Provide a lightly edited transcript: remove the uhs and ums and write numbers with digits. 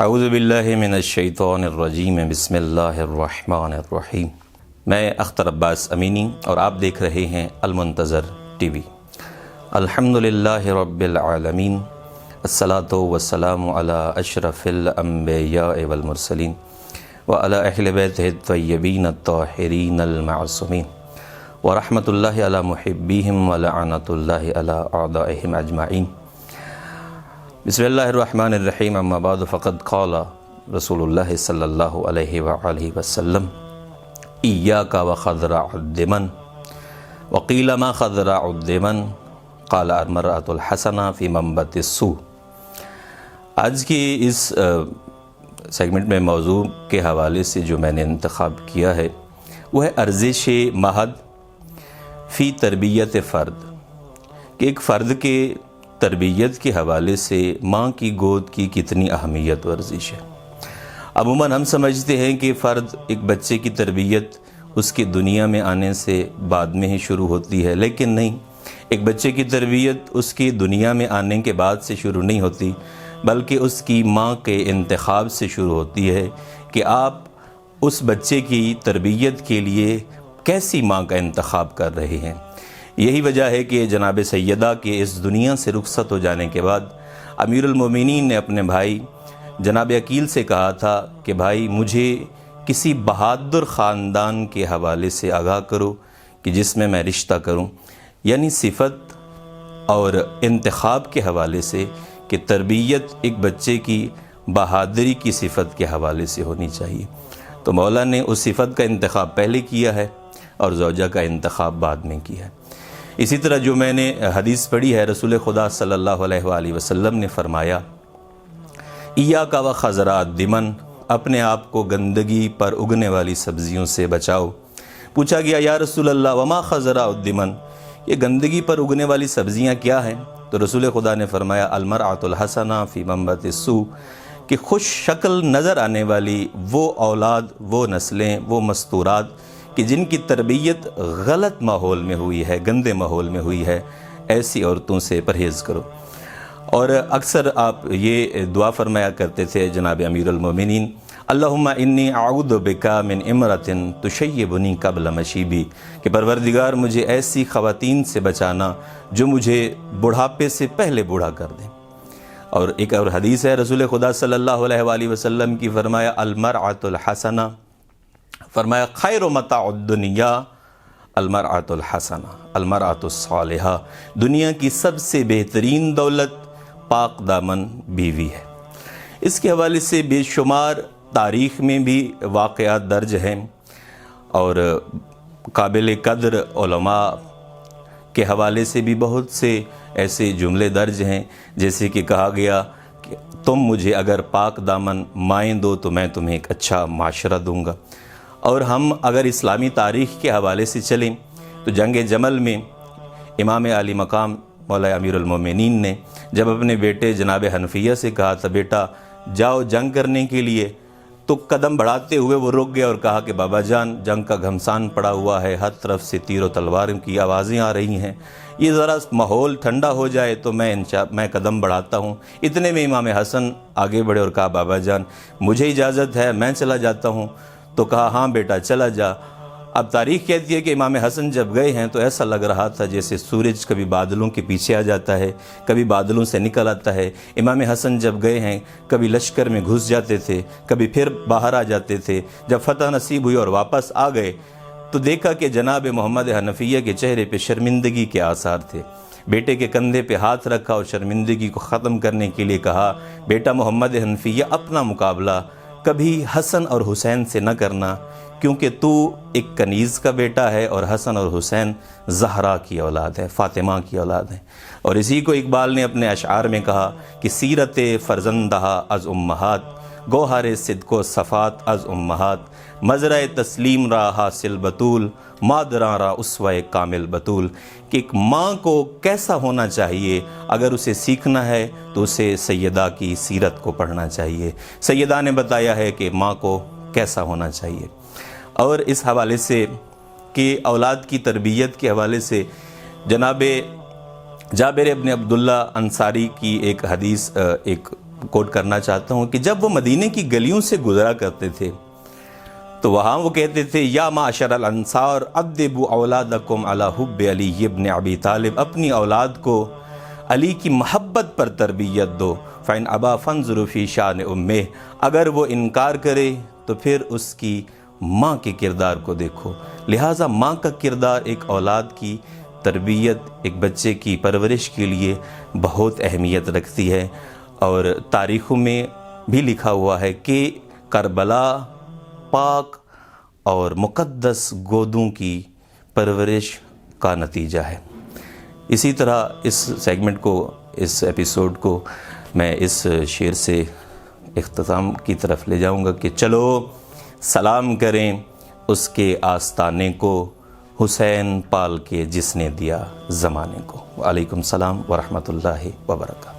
اعوذ باللہ من الشیطان الرجیم بسم اللہ الرحمن الرحیم۔ میں اختر عباس امینی اور آپ دیکھ رہے ہیں المنتظر ٹی وی۔ الحمدللہ رب العالمین، الصلاۃ والسلام علی اشرف الانبیاء والمرسلین وعلی اہل بیتہ الطیبین الطاہرین المعصومین ورحمۃ اللہ علی محبیہم ولعنۃ اللہ علی اعدائہم اجمعین۔ بسم اللہ الرحمن الرحیم، اما بعد فقد قال رسول اللہ صلی اللہ علیہ وآلہ وسلم ایاک وخضراء الدمن وقیل ما خضراء الدمن قال المرأة الحسنہ فی منبت السوء۔ آج کی اس سیگمنٹ میں موضوع کے حوالے سے جو میں نے انتخاب کیا ہے وہ ہے ارزش مہد فی تربیت فرد، کہ ایک فرد کے تربیت کے حوالے سے ماں کی گود کی کتنی اہمیت ورزش ہے۔ عموماً ہم سمجھتے ہیں کہ فرد ایک بچے کی تربیت اس کی دنیا میں آنے سے بعد میں ہی شروع ہوتی ہے، لیکن نہیں، ایک بچے کی تربیت اس کی دنیا میں آنے کے بعد سے شروع نہیں ہوتی، بلکہ اس کی ماں کے انتخاب سے شروع ہوتی ہے کہ آپ اس بچے کی تربیت کے لیے کیسی ماں کا انتخاب کر رہے ہیں۔ یہی وجہ ہے کہ جناب سیدہ کے اس دنیا سے رخصت ہو جانے کے بعد امیر المومنین نے اپنے بھائی جناب عقیل سے کہا تھا کہ بھائی مجھے کسی بہادر خاندان کے حوالے سے آگاہ کرو کہ جس میں میں رشتہ کروں، یعنی صفت اور انتخاب کے حوالے سے کہ تربیت ایک بچے کی بہادری کی صفت کے حوالے سے ہونی چاہیے۔ تو مولا نے اس صفت کا انتخاب پہلے کیا ہے اور زوجہ کا انتخاب بعد میں کیا ہے۔ اسی طرح جو میں نے حدیث پڑھی ہے، رسول خدا صلی اللہ علیہ وآلہ وسلم نے فرمایا ایاک وخضراء الدمن، اپنے آپ کو گندگی پر اگنے والی سبزیوں سے بچاؤ۔ پوچھا گیا یا رسول اللہ وما خضراء الدمن، یہ گندگی پر اگنے والی سبزیاں کیا ہیں؟ تو رسول خدا نے فرمایا المرأة الحسنہ فی منبت السوء، کہ خوش شکل نظر آنے والی وہ اولاد، وہ نسلیں، وہ مستورات کہ جن کی تربیت غلط ماحول میں ہوئی ہے، گندے ماحول میں ہوئی ہے، ایسی عورتوں سے پرہیز کرو۔ اور اکثر آپ یہ دعا فرمایا کرتے تھے جناب امیر المومنین، اللہم انی اعوذ بک من امرأۃ تشیبنی قبل مشیبی، کہ پروردگار مجھے ایسی خواتین سے بچانا جو مجھے بڑھاپے سے پہلے بوڑھا کر دیں۔ اور ایک اور حدیث ہے رسول خدا صلی اللہ علیہ وآلہ وسلم کی، فرمایا المرأۃ الحسنہ، فرمایا خیر متاع الدنیا المرأۃ الحسنہ المرأۃ الصالحہ، دنیا کی سب سے بہترین دولت پاک دامن بیوی ہے۔ اس کے حوالے سے بے شمار تاریخ میں بھی واقعات درج ہیں اور قابل قدر علماء کے حوالے سے بھی بہت سے ایسے جملے درج ہیں، جیسے کہ کہا گیا کہ تم مجھے اگر پاک دامن مائیں دو تو میں تمہیں ایک اچھا معاشرہ دوں گا۔ اور ہم اگر اسلامی تاریخ کے حوالے سے چلیں تو جنگ جمل میں امام عالی مقام مولا امیر المومنین نے جب اپنے بیٹے جناب حنفیہ سے کہا تھا بیٹا جاؤ جنگ کرنے کے لیے، تو قدم بڑھاتے ہوئے وہ رک گیا اور کہا کہ بابا جان جنگ کا گھمسان پڑا ہوا ہے، ہر طرف سے تیر و تلوار کی آوازیں آ رہی ہیں، یہ ذرا ماحول ٹھنڈا ہو جائے تو میں قدم بڑھاتا ہوں۔ اتنے میں امام حسن آگے بڑھے اور کہا بابا جان مجھے اجازت ہے، میں چلا جاتا ہوں۔ تو کہا ہاں بیٹا چلا جا۔ اب تاریخ کہتی ہے کہ امام حسن جب گئے ہیں تو ایسا لگ رہا تھا جیسے سورج کبھی بادلوں کے پیچھے آ جاتا ہے، کبھی بادلوں سے نکل آتا ہے۔ امام حسن جب گئے ہیں کبھی لشکر میں گھس جاتے تھے، کبھی پھر باہر آ جاتے تھے۔ جب فتح نصیب ہوئی اور واپس آ گئے تو دیکھا کہ جناب محمد حنفیہ کے چہرے پہ شرمندگی کے آثار تھے۔ بیٹے کے کندھے پہ ہاتھ رکھا اور شرمندگی کو ختم کرنے کے لیے کہا بیٹا محمد حنفیہ اپنا مقابلہ کبھی حسن اور حسین سے نہ کرنا، کیونکہ تو ایک کنیز کا بیٹا ہے اور حسن اور حسین زہرا کی اولاد ہے، فاطمہ کی اولاد ہے۔ اور اسی کو اقبال نے اپنے اشعار میں کہا کہ سیرت فرزندہ از امہات، گوہر صدق و صفات از امہات، مزرع تسلیم را حاصل بطول، مادراں را اسوہ کامل بطول، کہ ایک ماں کو کیسا ہونا چاہیے اگر اسے سیکھنا ہے تو اسے سیدہ کی سیرت کو پڑھنا چاہیے۔ سیدہ نے بتایا ہے کہ ماں کو کیسا ہونا چاہیے۔ اور اس حوالے سے کہ اولاد کی تربیت کے حوالے سے جناب جابر ابن عبداللہ انصاری کی ایک حدیث ایک کوٹ کرنا چاہتا ہوں کہ جب وہ مدینے کی گلیوں سے گزرا کرتے تھے تو وہاں وہ کہتے تھے یا معاشر الانصار ادبوا اولادکم علی حب علی ابن ابی طالب، اپنی اولاد کو علی کی محبت پر تربیت دو، فإن ابا فانظروا فی شان امہ، اگر وہ انکار کرے تو پھر اس کی ماں کے کردار کو دیکھو۔ لہٰذا ماں کا کردار ایک اولاد کی تربیت، ایک بچے کی پرورش کے لیے بہت اہمیت رکھتی ہے، اور تاریخوں میں بھی لکھا ہوا ہے کہ کربلا پاک اور مقدس گودوں کی پرورش کا نتیجہ ہے۔ اسی طرح اس سیگمنٹ کو، اس ایپیسوڈ کو میں اس شعر سے اختتام کی طرف لے جاؤں گا کہ چلو سلام کریں اس کے آستانے کو، حسین پال کے جس نے دیا زمانے کو۔ وعلیکم السلام ورحمۃ اللہ وبرکاتہ۔